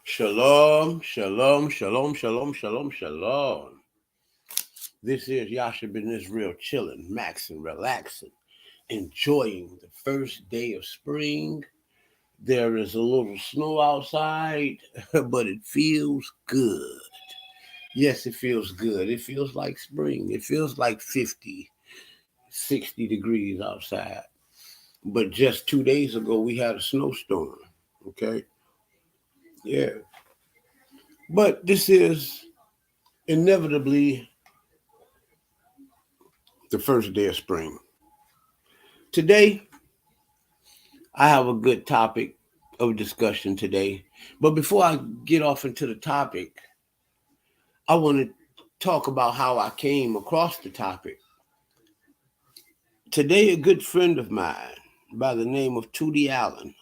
Shalom, shalom, shalom, shalom, shalom, shalom. This is Yasha been Israel chilling, maxing, relaxing, enjoying the first day of spring. There is a little snow outside, but it feels good. Yes, it feels good. It feels like spring. It feels like 50, 60 degrees outside. But just 2 days ago, we had a snowstorm. Okay? Yeah. But this is inevitably the first day of spring. Today, I have a good topic of discussion today. But before I get off into the topic, I want to talk about how I came across the topic. Today, a good friend of mine by the name of Tootie Allen,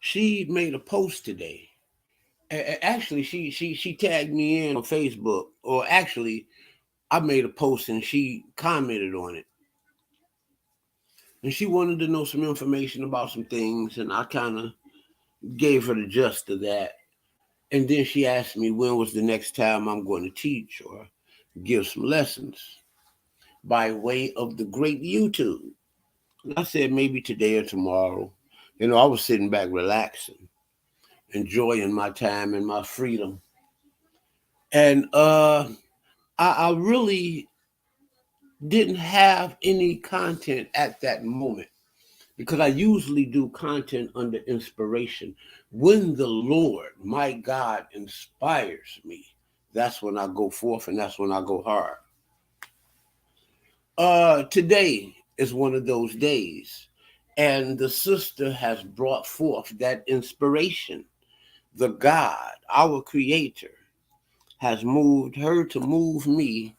she made a post today. Actually, she tagged me in on Facebook, or actually, I made a post and she commented on it. And she wanted to know some information about some things, and I kind of gave her the gist of that. And then she asked me when was the next time I'm going to teach or give some lessons by way of the great YouTube. And I said maybe today or tomorrow. I was sitting back relaxing, enjoying my time and my freedom. And I really didn't have any content at that moment because I usually do content under inspiration. When the Lord, my God, inspires me, that's when I go forth and that's when I go hard. Today is one of those days, and the sister has brought forth that inspiration. The God, our Creator, has moved her to move me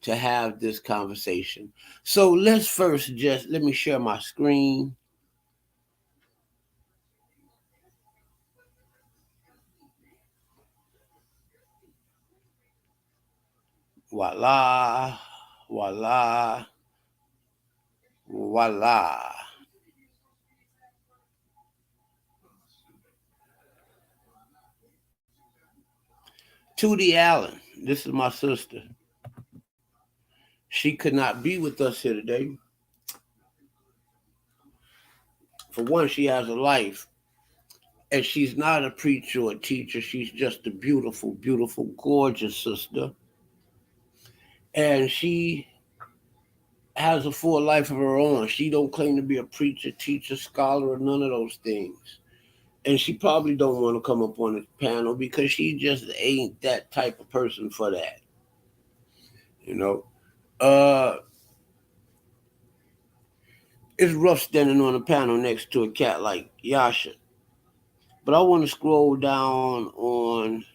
to have this conversation. So let's first just let me share my screen. Voila, voila, voila. Tootie Allen, this is my sister. She could not be with us here today. For one, she has a life, and she's not a preacher or a teacher. She's just a beautiful, beautiful, gorgeous sister. And she has a full life of her own. She don't claim to be a preacher, teacher, scholar, or none of those things. And she probably don't want to come up on the panel because she just ain't that type of person for that. You know, uh, it's rough standing on a panel next to a cat like Yasha. But I want to scroll down on.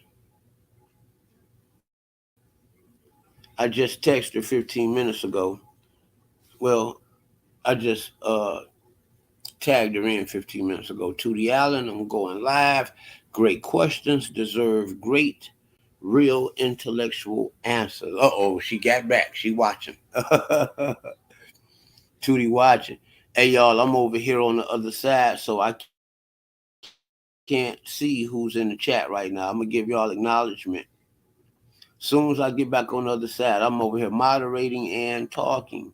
I just texted her 15 minutes ago. Well, I just tagged her in 15 minutes ago. Tootie Allen, I'm going live. Great questions deserve great, real intellectual answers. She got back. She watching. Tootie watching. Hey, y'all, I'm over here on the other side, so I can't see who's in the chat right now. I'm going to give y'all acknowledgement. Soon as I get back on the other side, I'm over here moderating and talking.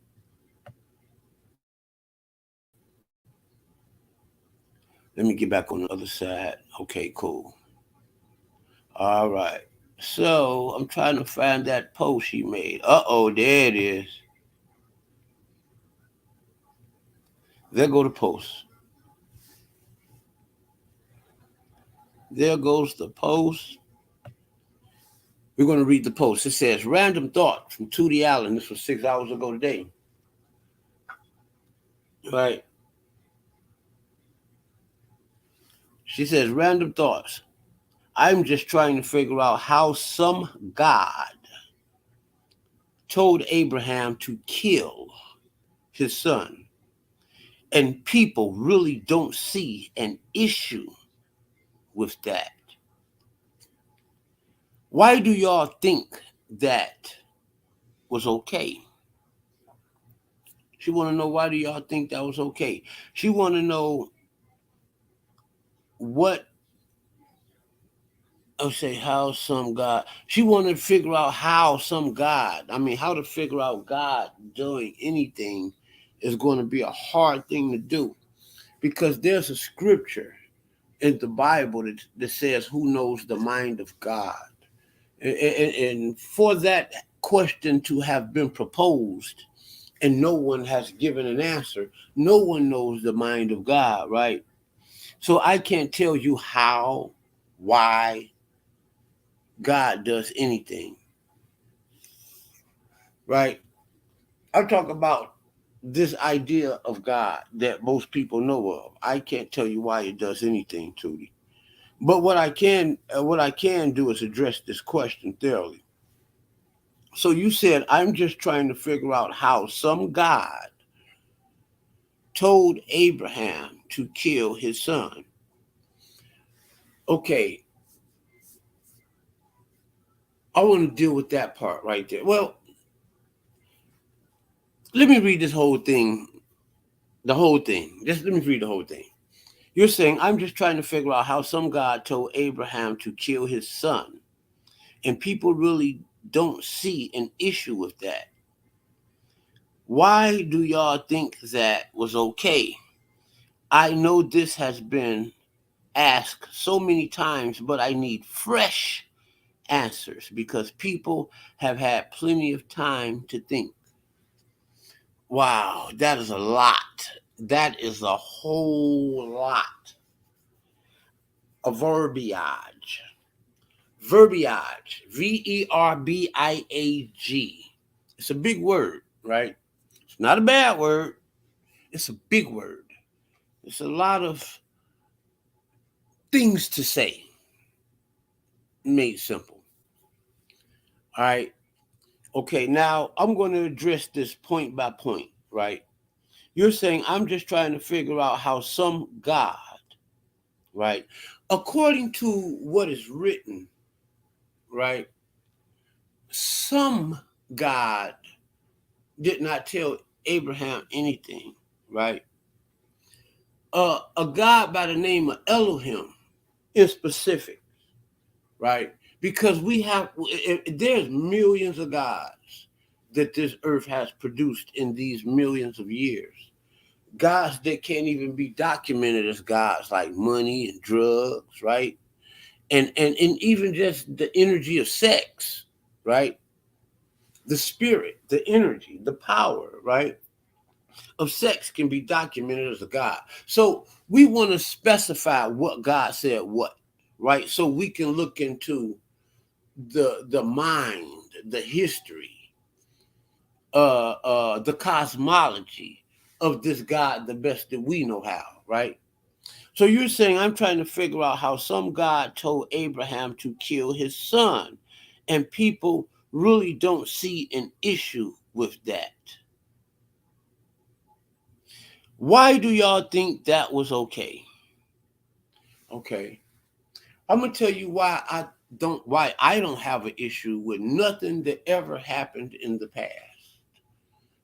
Let me get back on the other side. Okay, cool. All right. So I'm trying to find that post she made. There it is. There go the post. There goes the post. We're going to read the post. It says, random thought from Tootie Allen. This was 6 hours ago today. Right. She says, random thoughts. I'm just trying to figure out how some God told Abraham to kill his son. And people really don't see an issue with that. Why do y'all think that was okay? She want to know, why do y'all think that was okay? She want to know what I'll say how some God. She wanted to figure out how some God. I mean, how to figure out God doing anything is going to be a hard thing to do because there's a scripture in the Bible that says, "Who knows the mind of God?" And for that question to have been proposed, and no one has given an answer, no one knows the mind of God, right? So I can't tell you how, why God does anything, right? I talk about this idea of God that most people know of. I can't tell you why it does anything, Tootie. But what I can do is address this question thoroughly. So you said I'm just trying to figure out how some God told Abraham to kill his son. Okay, I want to deal with that part right there. Well, let me read this whole thing. The whole thing. Just let me read the whole thing. You're saying I'm just trying to figure out how some God told Abraham to kill his son. And people really don't see an issue with that. Why do y'all think that was okay? I know this has been asked so many times, but I need fresh answers because people have had plenty of time to think. Wow, that is a lot. That is a whole lot of verbiage. Verbiage. Verbiage. It's a big word, right? It's not a bad word. It's a big word. It's a lot of things to say, made simple. All right. Okay, now I'm going to address this point by point, right? You're saying I'm just trying to figure out how some God, right, according to what is written, right, some God did not tell Abraham anything, right? A God by the name of Elohim in specific, right? Because there's millions of gods that this earth has produced in these millions of years. Gods that can't even be documented as gods, like money and drugs, right? And even just the energy of sex, right? The spirit, the energy, the power, right? Of sex can be documented as a God. So we want to specify what God said what, right? So we can look into the mind, the history, the cosmology of this God the best that we know how, right? So you're saying I'm trying to figure out how some God told Abraham to kill his son, and people really don't see an issue with that. Why do y'all think that was okay? Okay. I'm gonna tell you why I don't have an issue with nothing that ever happened in the past.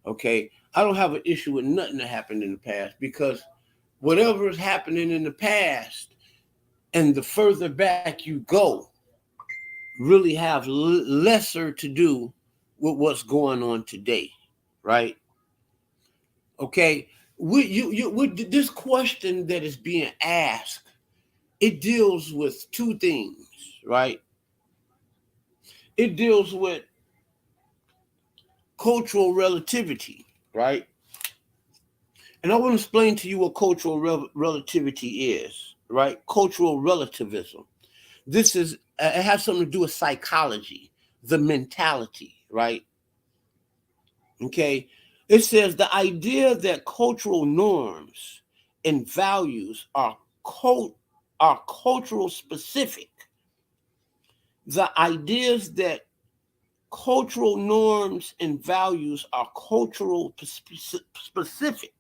Okay. I don't have an issue with nothing that happened in the past because whatever is happening in the past and the further back you go really have lesser to do with what's going on today, right? Okay. With this question that is being asked, it deals with two things, right? It deals with cultural relativity, right? And I want to explain to you what cultural relativity is, right? Cultural relativism. This is it has something to do with psychology, the mentality, right? Okay. It says the idea that cultural norms and values are cultural specific. The ideas that cultural norms and values are cultural specific,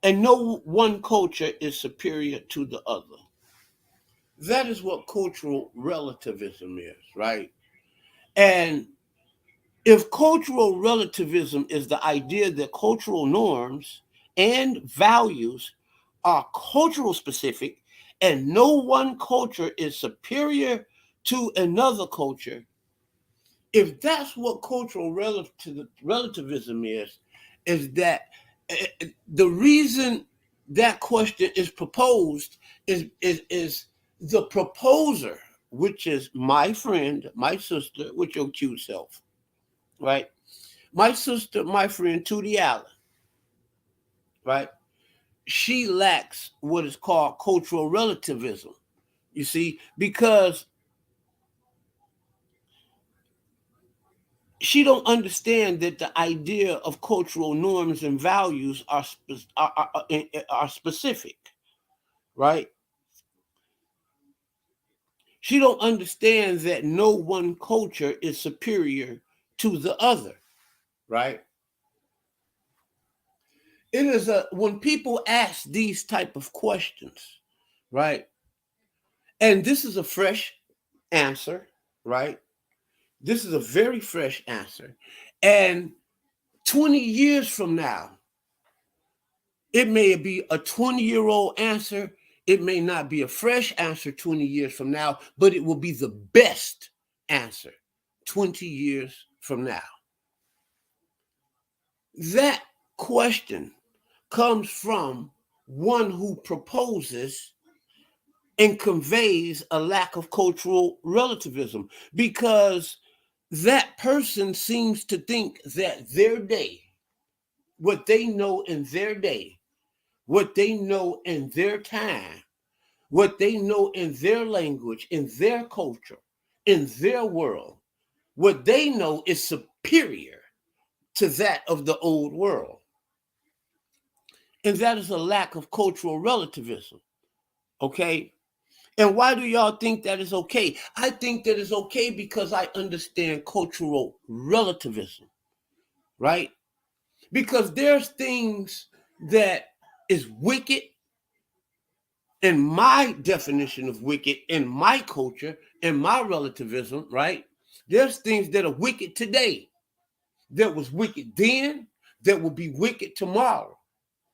and no one culture is superior to the other. That is what cultural relativism is, right? And if cultural relativism is the idea that cultural norms and values are cultural specific, and no one culture is superior to another culture, if that's what cultural relativism is that the reason that question is proposed is the proposer, which is my friend, my sister, with your cute self, right? My sister, my friend, Tootie Allen, right? She lacks what is called cultural relativism. You see, because she don't understand that the idea of cultural norms and values are specific, right? She don't understand that no one culture is superior to the other, right? It is when people ask these type of questions, right? And this is a fresh answer, right? This is a very fresh answer. And 20 years from now, it may be a 20-year-old answer. It may not be a fresh answer 20 years from now, but it will be the best answer 20 years from now. That question comes from one who proposes and conveys a lack of cultural relativism, because that person seems to think that their day, what they know in their day, what they know in their time, what they know in their language, in their culture, in their world, what they know is superior to that of the old world. And that is a lack of cultural relativism. Okay? And why do y'all think that is okay? I think that is okay because I understand cultural relativism, right? Because there's things that is wicked in my definition of wicked, in my culture, in my relativism, right? There's things that are wicked today that was wicked then, that will be wicked tomorrow,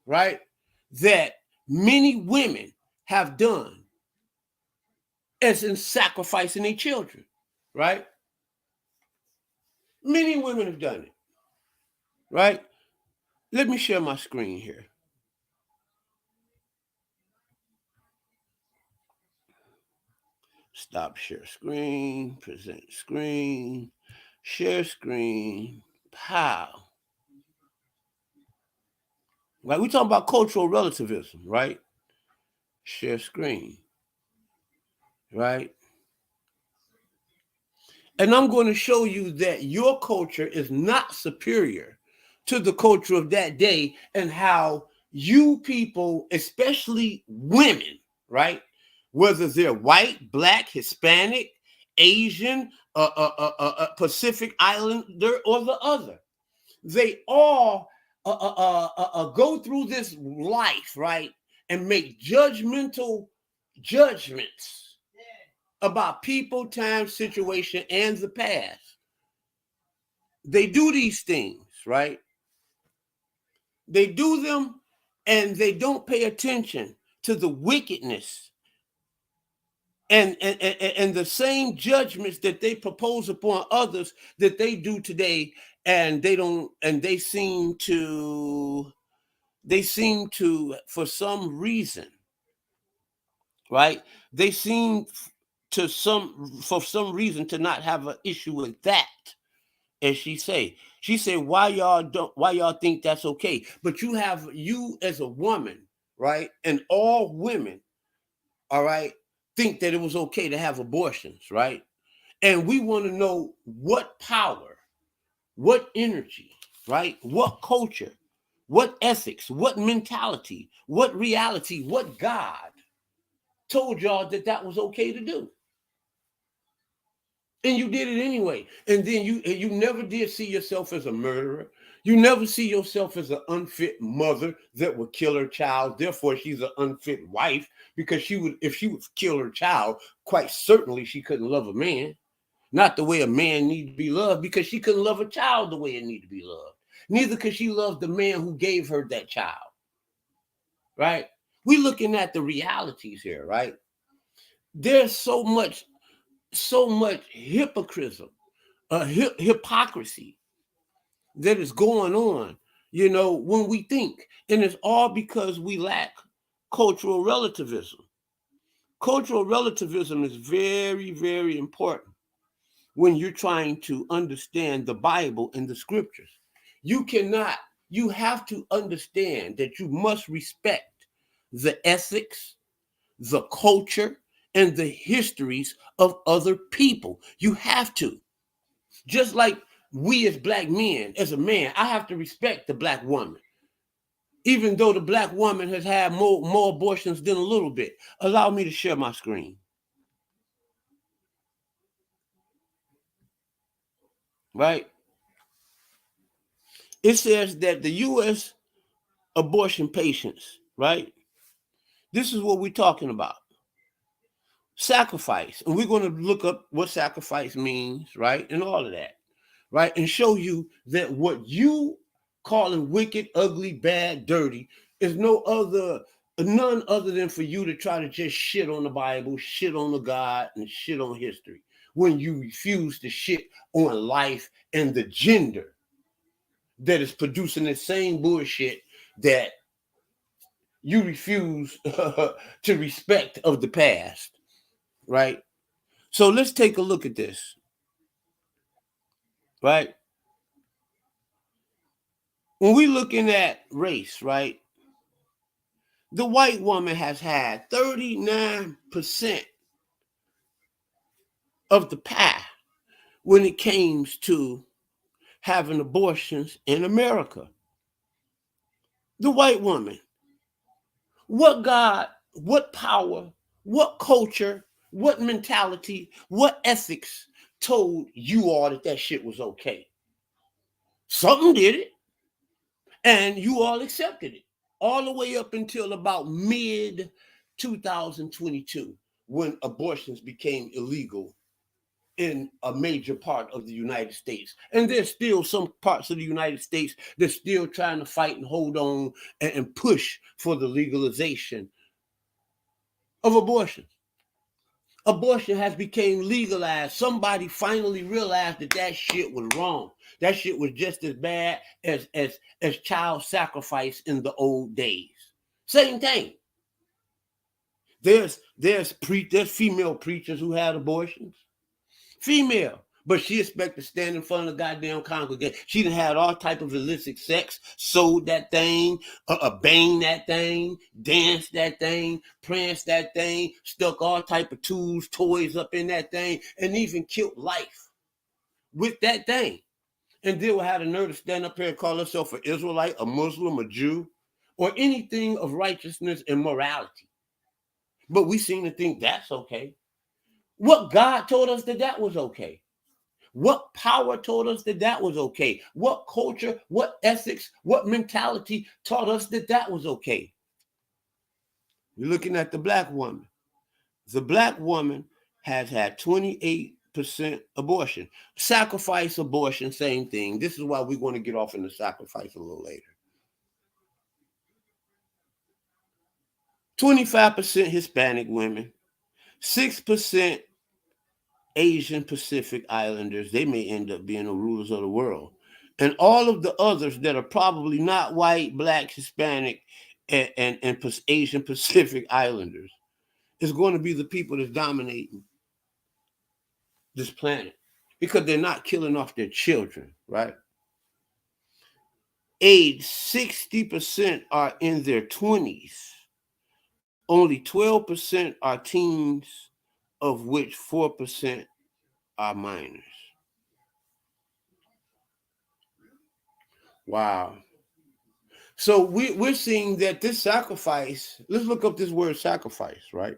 right? That many women have done, as in sacrificing their children, right? Many women have done it, right? Let me share my screen here. Stop share screen, present screen, share screen, pow. Right? We're talking about cultural relativism, right? Share screen, right? And I'm going to show you that your culture is not superior to the culture of that day, and how you people, especially women, right? Whether they're white, black, Hispanic, Asian, Pacific Islander, or the other, they all go through this life, right? And make judgmental judgments about people, time, situation, and the past. They do these things, right? They do them, and they don't pay attention to the wickedness and the same judgments that they propose upon others that they do today. And they don't, and they seem to, for some reason, right? They seem to for some reason to not have an issue with that. And she say, why y'all think that's okay? But you as a woman, right? And all women, all right, think that it was okay to have abortions, right? And we want to know what power, what energy, right? What culture, what ethics, what mentality, what reality, what God told y'all that that was okay to do. And you did it anyway. And then you never did see yourself as a murderer. You never see yourself as an unfit mother that would kill her child. Therefore, she's an unfit wife, because if she would kill her child, quite certainly she couldn't love a man. Not the way a man needs to be loved, because she couldn't love a child the way it needs to be loved. Neither could she love the man who gave her that child. Right? We're looking at the realities here, right? There's so much hypocrisy, hypocrisy that is going on, when we think. And it's all because we lack cultural relativism. Cultural relativism is very, very important when you're trying to understand the Bible and the scriptures. You cannot, you have to understand that you must respect the ethics, the culture, and the histories of other people. You have to. Just like we as black men, as a man, I have to respect the black woman. Even though the black woman has had more abortions than a little bit. Allow me to share my screen. Right? It says that the U.S. abortion patients, right? This is what we're talking about. Sacrifice. And we're going to look up what sacrifice means, right? And all of that, right? And show you that what you calling wicked, ugly, bad, dirty is none other than for you to try to just shit on the Bible, shit on the God, and shit on history when you refuse to shit on life and the gender that is producing the same bullshit that you refuse to respect of the past, right? So let's take a look at this, right? When we're looking at race, right? The white woman has had 39% of the pie when it comes to having abortions in America. The white woman. What God, what power, what culture, what mentality, what ethics told you all that shit was okay? Something did it, and you all accepted it all the way up until about mid 2022 when abortions became illegal in a major part of the United States. And there's still some parts of the United States that's still trying to fight and hold on and push for the legalization of abortion. Abortion has become legalized. Somebody finally realized that shit was wrong. That shit was just as bad as child sacrifice in the old days. Same thing. There's female preachers who had abortions. Female. But she expected to stand in front of the goddamn congregation. She done had all type of illicit sex, sold that thing, bang that thing, dance that thing, prance that thing, stuck all type of tools, toys up in that thing, and even killed life with that thing. And then will have the nerve to stand up here and call herself an Israelite, a Muslim, a Jew, or anything of righteousness and morality. But we seem to think that's okay. What God told us that was okay? What power told us that was okay? What culture, what ethics, what mentality taught us that was okay? We're looking at the black woman. The black woman has had 28% abortion. Sacrifice abortion, same thing. This is why we're going to get off into sacrifice a little later. 25% Hispanic women, 6% Asian Pacific Islanders. They may end up being the rulers of the world. And all of the others that are probably not white, black, Hispanic, and Asian Pacific Islanders is going to be the people that's dominating this planet because they're not killing off their children, right? Age 60% are in their 20s. Only 12% are teens, of which 4% are minors. Wow. So we're seeing that this sacrifice, let's look up this word sacrifice, right?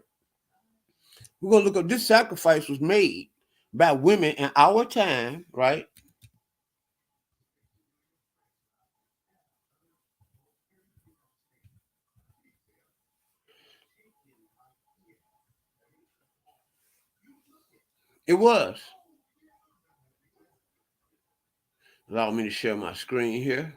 We're going to look up this sacrifice was made by women in our time, right? It was. Allow me to share my screen here.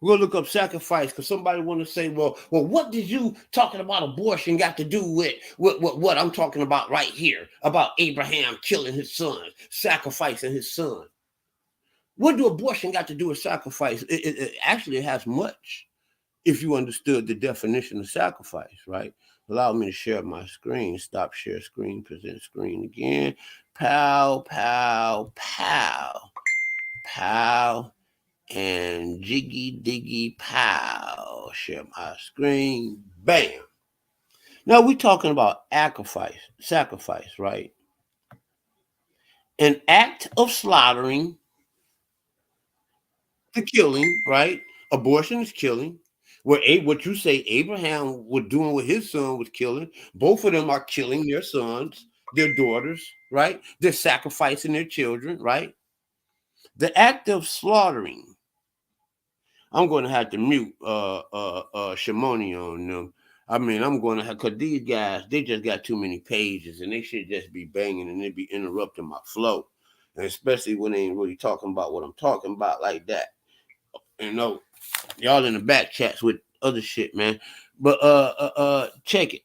We'll look up sacrifice because somebody want to say, well, what did you talking about abortion got to do with what I'm talking about right here about Abraham killing his son, sacrificing his son? What do abortion got to do with sacrifice? It actually has much if you understood the definition of sacrifice, right? Allow me to share my screen. Stop share screen, present screen again. Pow, pow, pow, pow, and jiggy diggy pow. Share my screen. Bam. Now we're talking about sacrifice, right? An act of slaughtering, the killing, right? Abortion is killing. What you say Abraham was doing with his son was killing. Both of them are killing their sons, their daughters, right? They're sacrificing their children, right? The act of slaughtering. I'm going to have to mute Shimoni on them. I mean, I'm going to have, because these guys, they just got too many pages and they should just be banging and they be interrupting my flow. And especially when they ain't really talking about what I'm talking about like that. You know, y'all in the back chats with other shit, man. But check it.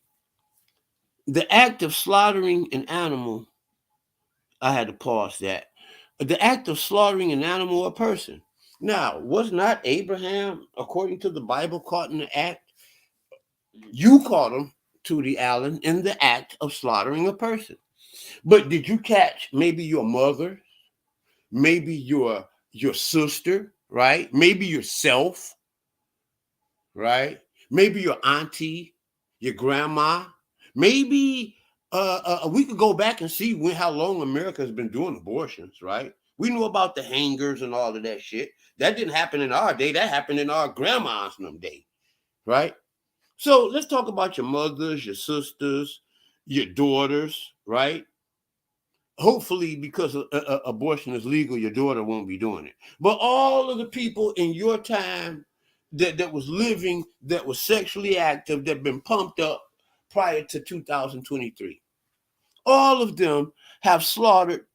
The act of slaughtering an animal, I had to pause that. The act of slaughtering an animal or person. Now, was not Abraham, according to the Bible, caught in the act? You caught him, Tootie Allen, in the act of slaughtering a person. But did you catch maybe your mother, maybe your sister, right? Maybe yourself, right? Maybe your auntie, your grandma. Maybe we could go back and see how long America has been doing abortions, right? We knew about the hangers and all of that shit. That didn't happen in our day. That happened in our grandma's day, right? So let's talk about your mothers, your sisters, your daughters, right? Hopefully, because abortion is legal, your daughter won't be doing it. But all of the people in your time that was living, that was sexually active, that been pumped up prior to 2023, all of them have slaughtered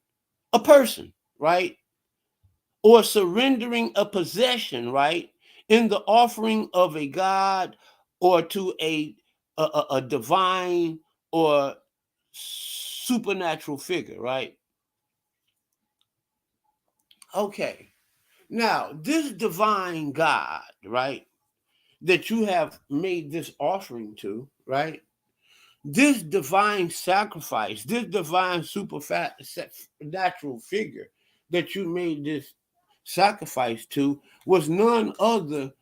a person, right? Or surrendering a possession, right? In the offering of a god or to a divine or supernatural figure, right? Okay. Now, this divine God, right, that you have made this offering to, right? This divine sacrifice, this divine supernatural figure that you made this sacrifice to was none other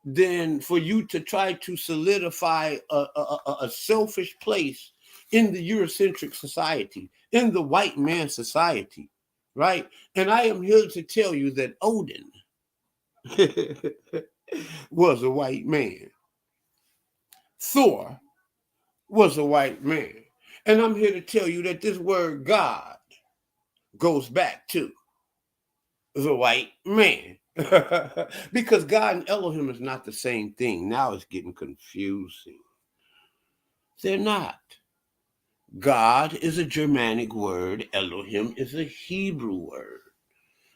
than for you to try to solidify a selfish place in the Eurocentric society, in the white man society, right? And I am here to tell you that Odin was a white man. Thor was a white man. And I'm here to tell you that this word God goes back to the white man. Because God and Elohim is not the same thing. Now it's getting confusing. They're not. God is a Germanic word. Elohim is a Hebrew word.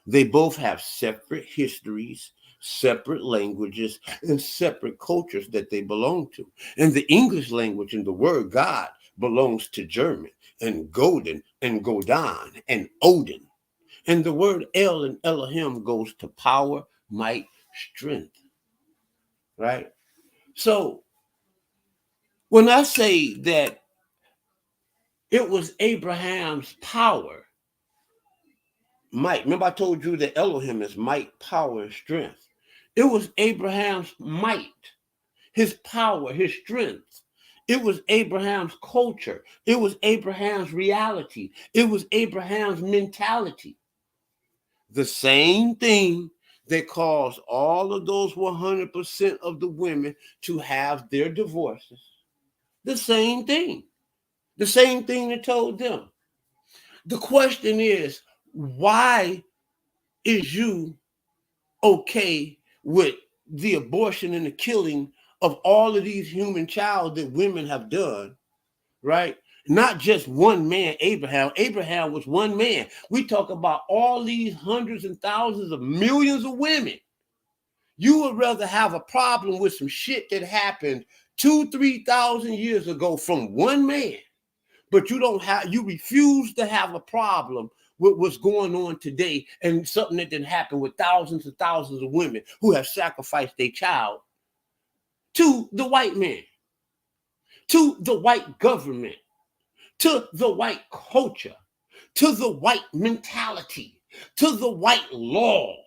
They both have separate histories, separate languages, and separate cultures that they belong to. And the English language and the word God belongs to German and Godin and Godan and Odin. And the word El and Elohim goes to power, might, strength, right? So when I say that it was Abraham's power, might, remember I told you that Elohim is might, power, and strength. It was Abraham's might, his power, his strength. It was Abraham's culture. It was Abraham's reality. It was Abraham's mentality. The same thing that caused all of those 100% of the women to have their divorces. The same thing. The same thing that told them. The question is, why is you okay with the abortion and the killing of all of these human child that women have done, right? Not just one man, Abraham. Abraham was one man. We talk about all these hundreds and thousands of millions of women. You would rather have a problem with some shit that happened 2,000-3,000 years ago from one man, but you refuse to have a problem with what's going on today and something that didn't happen with thousands and thousands of women who have sacrificed their child to the white man, to the white government, to the white culture, to the white mentality, to the white laws.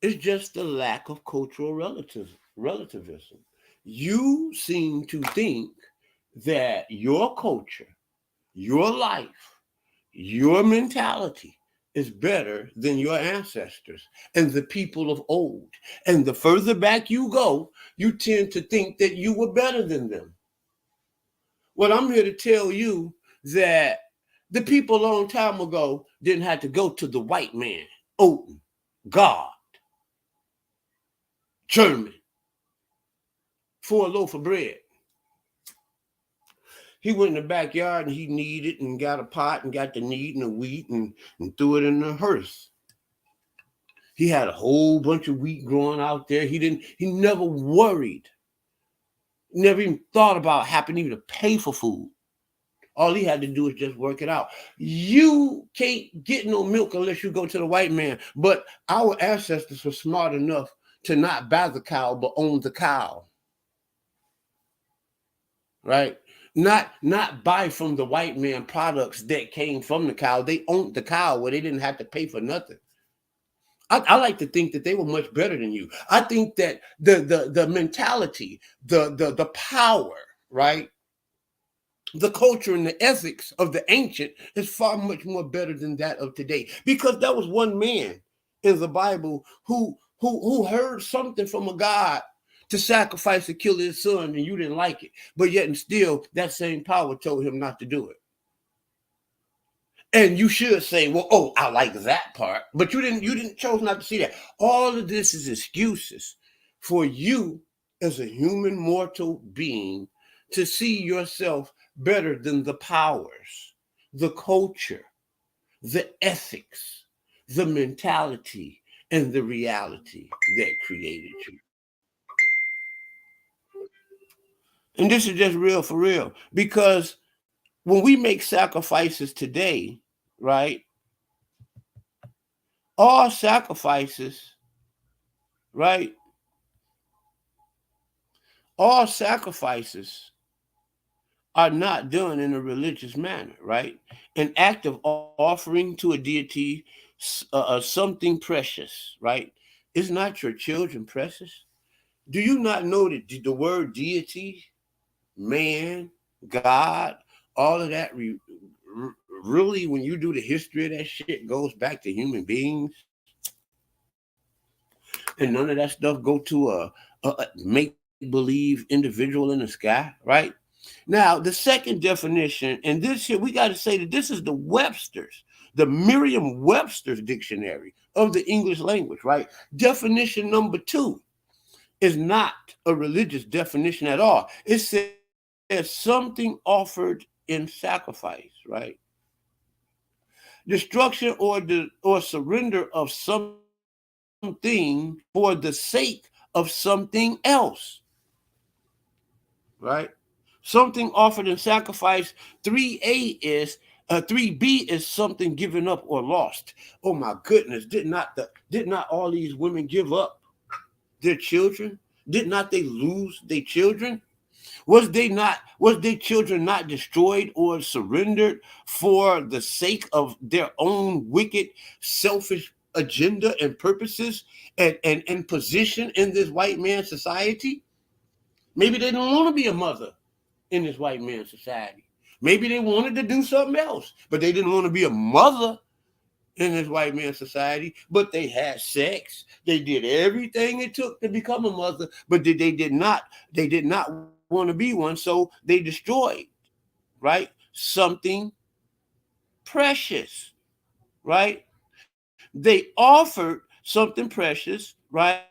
It's just the lack of cultural relativism. You seem to think that your culture, your life, your mentality is better than your ancestors and the people of old. And the further back you go, you tend to think that you were better than them. Well, I'm here to tell you that the people a long time ago didn't have to go to the white man, Odin, God, German, for a loaf of bread. He went in the backyard and he kneaded and got a pot and got the knead and the wheat and threw it in the hearse. He had a whole bunch of wheat growing out there. He never worried, never even thought about having even to pay for food. All he had to do is just work it out. You can't get no milk unless you go to the white man. But our ancestors were smart enough to not buy the cow, but own the cow. Right? Not buy from the white man products that came from the cow. They owned the cow where they didn't have to pay for nothing. I like to think that they were much better than you. I think that the mentality, the power, right? The culture and the ethics of the ancient is far much more better than that of today. Because there was one man in the Bible who heard something from a God to sacrifice to kill his son, and you didn't like it. But yet and still, that same power told him not to do it. And you should say, well, oh, I like that part. But you didn't chose not to see that. All of this is excuses for you as a human mortal being to see yourself better than the powers, the culture, the ethics, the mentality, and the reality that created you. And this is just real for real. Because when we make sacrifices today, right, all sacrifices, right, all sacrifices are not done in a religious manner, right? An act of offering to a deity something precious, right? Is not your children precious? Do you not know that the word deity, man, God, all of that really, when you do the history of that shit, goes back to human beings? And none of that stuff go to a make-believe individual in the sky, right? Now, the second definition, and this here, we got to say that this is the Webster's, the Merriam-Webster's dictionary of the English language, right? Definition number 2 is not a religious definition at all. It says something offered in sacrifice, right? Destruction or surrender of something for the sake of something else, right? Something offered in sacrifice. 3B is something given up or lost. Oh my goodness, did not all these women give up their children? Did not they lose their children? Was their children not destroyed or surrendered for the sake of their own wicked, selfish agenda and purposes and position in this white man society? Maybe they don't want to be a mother in this white man society. Maybe they wanted to do something else, but they didn't want to be a mother in this white man society. But they had sex. They did everything it took to become a mother, but they did not want to be one. So they destroyed, right? Something precious, right? They offered something precious, right?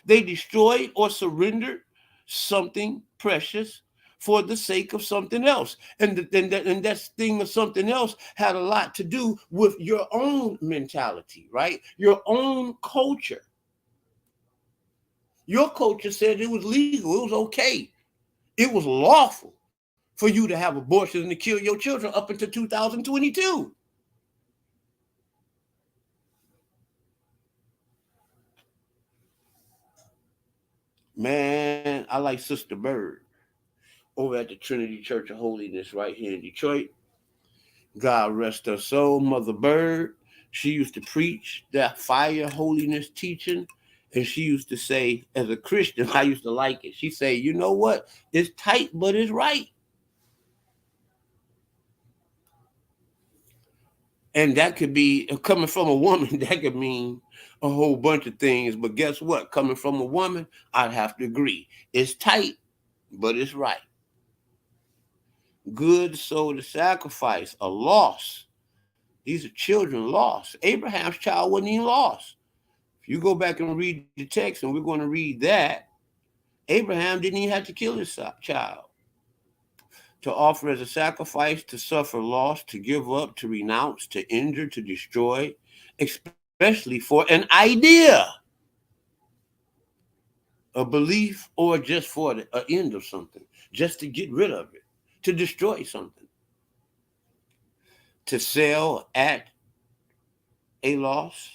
They destroyed or surrendered something precious for the sake of something else. And that thing of something else had a lot to do with your own mentality, right? Your own culture. Your culture said it was legal, it was okay, it was lawful for you to have abortions and to kill your children up until 2022. Man, I like Sister Bird over at the Trinity Church of Holiness right here in Detroit. God rest her soul, Mother Bird. She used to preach that fire holiness teaching. And she used to say, as a Christian, I used to like it. She say, you know what? It's tight, but it's right. And that could be coming from a woman, that could mean a whole bunch of things. But guess what? Coming from a woman, I'd have to agree. It's tight, but it's right. Good soul to sacrifice, a loss. These are children lost. Abraham's child wasn't even lost. If you go back and read the text, and we're going to read that, Abraham didn't even have to kill his child. To offer as a sacrifice, to suffer loss, to give up, to renounce, to injure, to destroy, especially for an idea, a belief, or just for the end of something, just to get rid of it, to destroy something, to sell at a loss,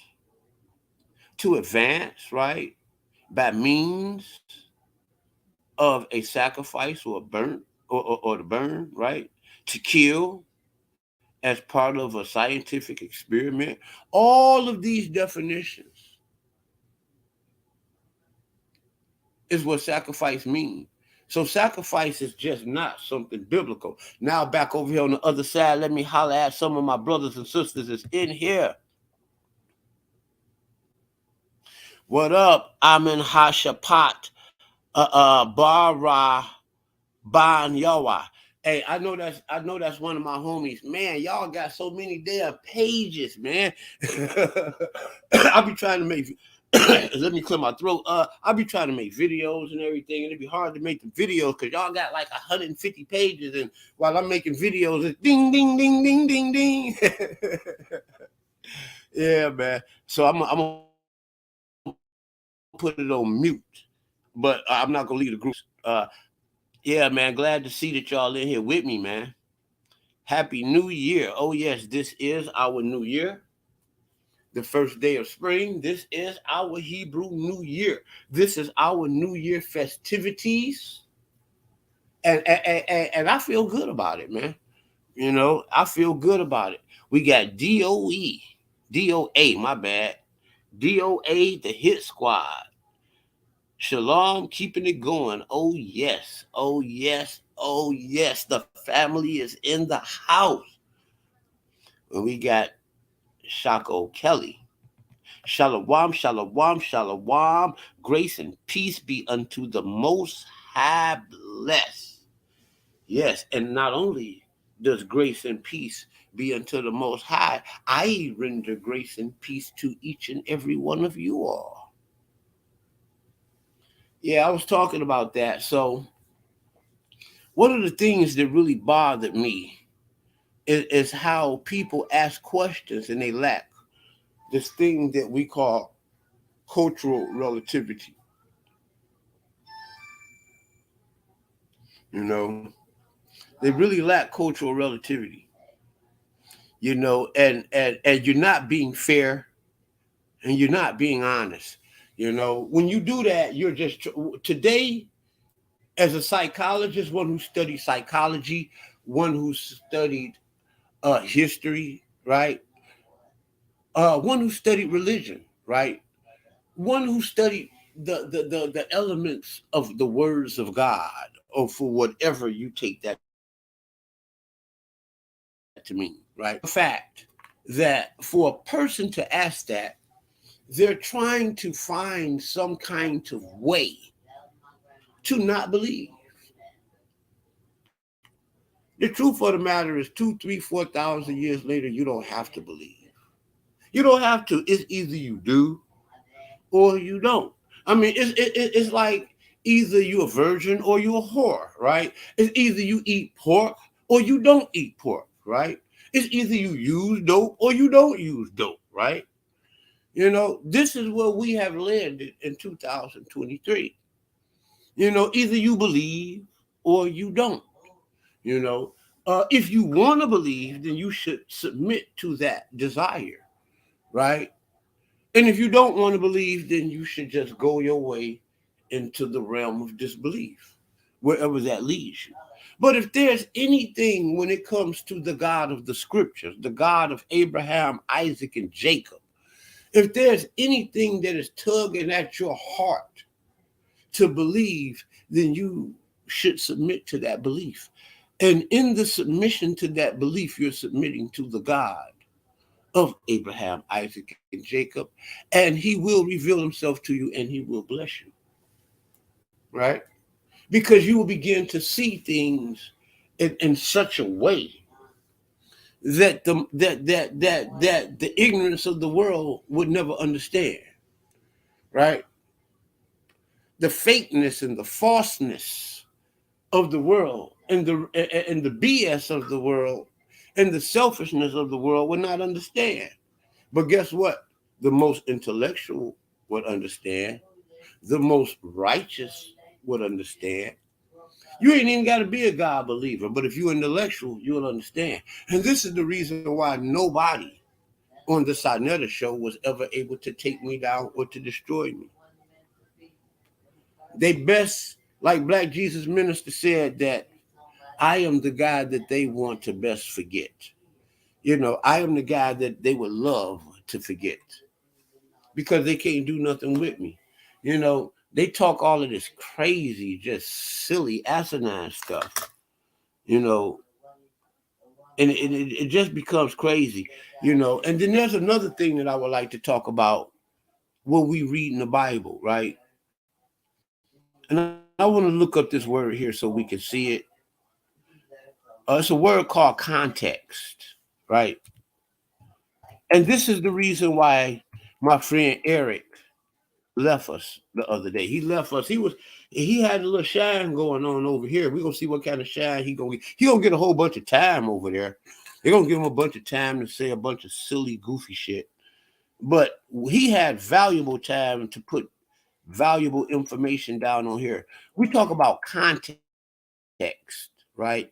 to advance, right, by means of a sacrifice or a burn or to burn, right, to kill as part of a scientific experiment. All of these definitions is what sacrifice means. So sacrifice is just not something biblical. Now back over here on the other side, let me holler at some of my brothers and sisters that's in here. What up? I'm in Hashapat, Bara Ban Yawa. Hey, I know that's one of my homies. Man, y'all got so many damn pages, man. I'll be trying to make let me clear my throat. I'll be trying to make videos and everything, and it'd be hard to make the videos because y'all got like 150 pages, and while I'm making videos, it's ding ding ding ding ding ding. Yeah, man. So I'm gonna put it on mute, but I'm not gonna leave the groups. Yeah, man. Glad to see that y'all in here with me, man. Happy New Year. Oh, yes, this is our new year. The first day of spring. This is our Hebrew New Year. This is our New Year festivities. And I feel good about it, man. You know, I feel good about it. We got DOA, my bad. DOA, the hit squad. Shalom, keeping it going. Oh, yes. Oh, yes. Oh, yes. The family is in the house. And we got Shako Kelly. Shalom, shalom, shalom. Grace and peace be unto the Most High bless. Yes, and not only does grace and peace be unto the Most High, I render grace and peace to each and every one of you all. Yeah, I was talking about that. So, one of the things that really bothered me is how people ask questions and they lack this thing that we call cultural relativity. You know, they really lack cultural relativity. You know, and you're not being fair, and you're not being honest. You know, when you do that, you're just today as a psychologist, one who studied psychology, one who studied history, right? One who studied religion, right? One who studied the elements of the words of God, or for whatever you take that to mean, right? The fact that for a person to ask that, they're trying to find some kind of way to not believe. The truth of the matter is 2, 3, 4,000 years later, you don't have to believe. You don't have to. It's either you do or you don't. I mean, it's like either you're a virgin or you're a whore, right? It's either you eat pork or you don't eat pork, right? It's either you use dope or you don't use dope, right? This is where we have landed in 2023. Either you believe or you don't. You know, if you want to believe, then you should submit to that desire, right? And if you don't want to believe, then you should just go your way into the realm of disbelief, wherever that leads you. But if there's anything when it comes to the God of the scriptures, the God of Abraham, Isaac, and Jacob, if there's anything that is tugging at your heart to believe, then you should submit to that belief. And in the submission to that belief, you're submitting to the God of Abraham, Isaac, and Jacob, and he will reveal himself to you and he will bless you, right? Because you will begin to see things in such a way that the ignorance of the world would never understand, right? The fakeness and the falseness of the world and the BS of the world and the selfishness of the world would not understand. But guess what? The most intellectual would understand. The most righteous would understand. You ain't even got to be a God believer, but if you're intellectual, you'll understand. And this is the reason why nobody on the Sarnetta show was ever able to take me down or to destroy me. They best, like Black Jesus Minister said, that I am the guy that they want to best forget. I am the guy that they would love to forget because they can't do nothing with me. They talk all of this crazy, just silly, asinine stuff, you know, and it just becomes crazy, And then there's another thing that I would like to talk about what we read in the Bible, right? And I want to look up this word here so we can see it. It's a word called context, right? And this is the reason why my friend Eric left us the other day. He left us. He had a little shine going on over here. We're gonna see what kind of shine he gonna get. He gonna get a whole bunch of time over there. They're gonna give him a bunch of time to say a bunch of silly, goofy shit. But he had valuable time to put valuable information down on here. We talk about context, right?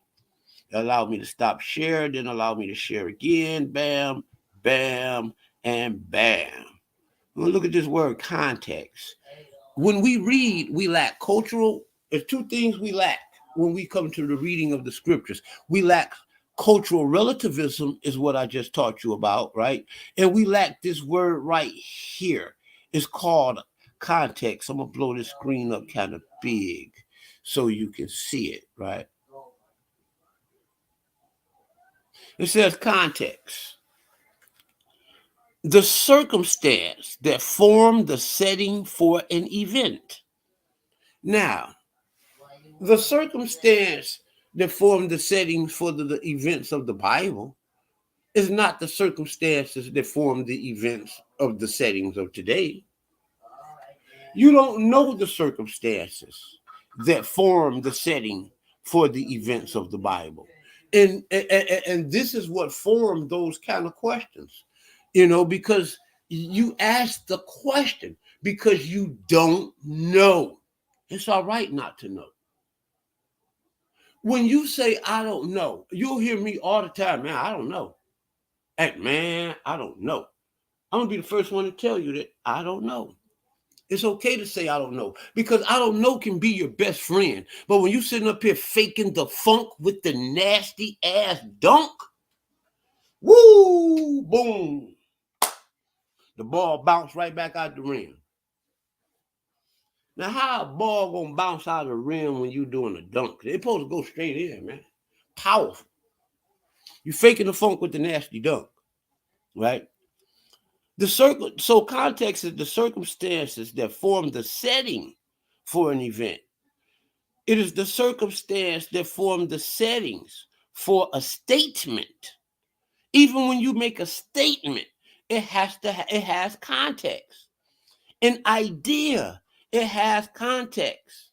It allowed me to stop share, then allowed me to share again. Bam, bam, and bam. Look at this word context. When we read, we lack cultural. There's two things we lack when we come to the reading of the scriptures. We lack cultural relativism, is what I just taught you about, right? And we lack this word right here. It's called context. I'm gonna blow this screen up kind of big so you can see it, right? It says context. The circumstance that formed the setting for an event. Now, the circumstance that formed the setting for the events of the Bible is not the circumstances that form the events of the settings of today. You don't know the circumstances that form the setting for the events of the Bible. And this is what formed those kind of questions, because you ask the question because you don't know. It's all right not to know. When you say, I don't know, you'll hear me all the time, man, I don't know. Hey, man, I don't know. I'm going to be the first one to tell you that I don't know. It's okay to say I don't know because I don't know can be your best friend. But when you sitting up here faking the funk with the nasty ass dunk, woo, boom, the ball bounced right back out the rim. Now, how a ball going to bounce out of the rim when you doing a dunk? It's supposed to go straight in, man. Powerful. You faking the funk with the nasty dunk, right? So context is the circumstances that form the setting for an event. It is the circumstance that form the settings for a statement. Even when you make a statement, it has context. An idea, it has context.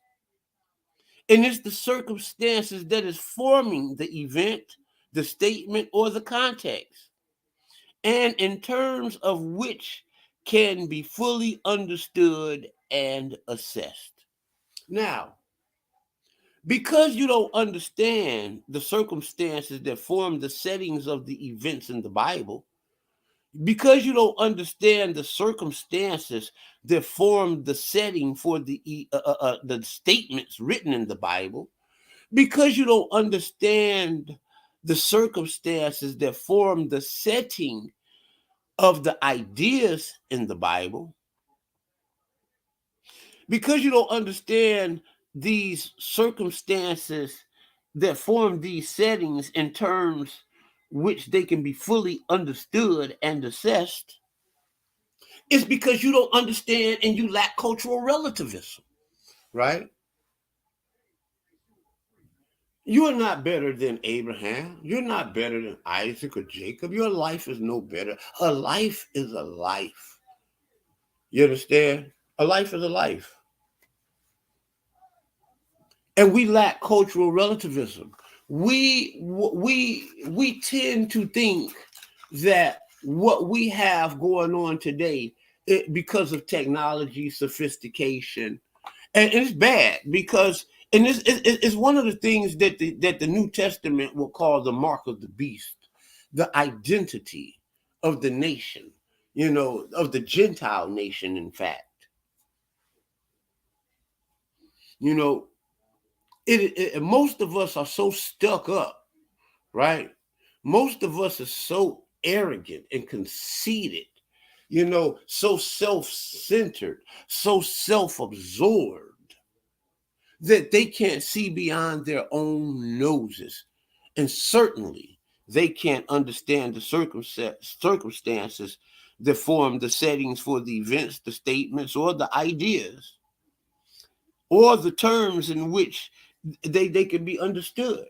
And it's the circumstances that is forming the event, the statement, or the context, and in terms of which can be fully understood and assessed. Now, because you don't understand the circumstances that form the settings of the events in the Bible, because you don't understand the circumstances that form the setting for the statements written in the Bible, because you don't understand the circumstances that form the setting of the ideas in the Bible, because you don't understand these circumstances that form these settings in terms which they can be fully understood and assessed, it's because you don't understand and you lack cultural relativism, right? You are not better than Abraham. You're not better than Isaac or Jacob. Your life is no better. A life is a life. You understand? A life is a life. And we lack cultural relativism. We tend to think that what we have going on today, because of technology, sophistication, and it's bad because, and it's one of the things that the New Testament will call the mark of the beast, the identity of the nation, of the Gentile nation. In fact, you know, most of us are so stuck up, right? Most of us are so arrogant and conceited, so self-centered, so self-absorbed that they can't see beyond their own noses. And certainly they can't understand the circumstances that form the settings for the events, the statements, or the ideas, or the terms in which they can be understood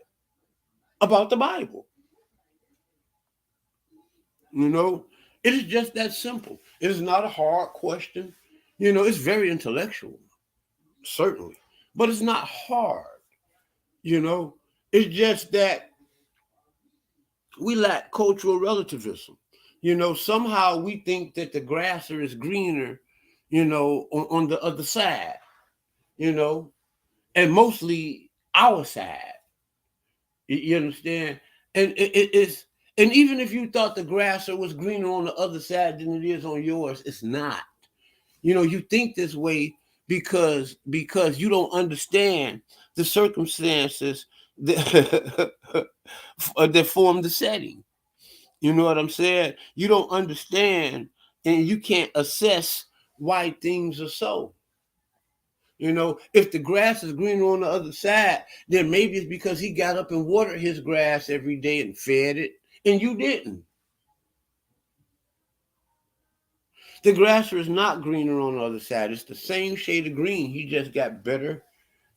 about the Bible. You know, it is just that simple. It is not a hard question. It's very intellectual, certainly, but it's not hard. You know, it's just that we lack cultural relativism. Somehow we think that the grass is greener, on the other side, you know, and mostly our side. You understand? And it's, and even if you thought the grass was greener on the other side than it is on yours, it's not. You think this way because you don't understand the circumstances that that form the setting. You know what I'm saying? You don't understand and you can't assess why things are so. If the grass is greener on the other side, then maybe it's because he got up and watered his grass every day and fed it, and you didn't. The grass is not greener on the other side. It's the same shade of green. He just got better.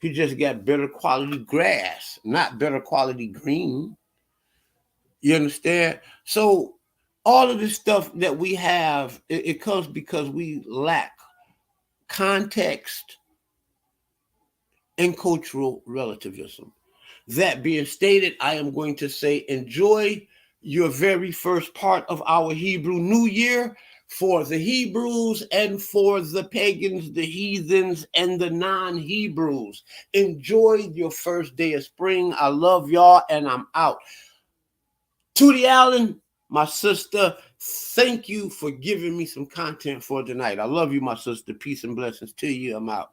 He just got better quality grass, not better quality green. You understand? So all of this stuff that we have, it comes because we lack context and cultural relativism. That being stated, I am going to say enjoy your very first part of our Hebrew New Year for the Hebrews and for the pagans, the heathens, and the non-Hebrews. Enjoy your first day of spring. I love y'all, and I'm out. Tootie Allen, my sister, thank you for giving me some content for tonight. I love you, my sister. Peace and blessings to you. I'm out.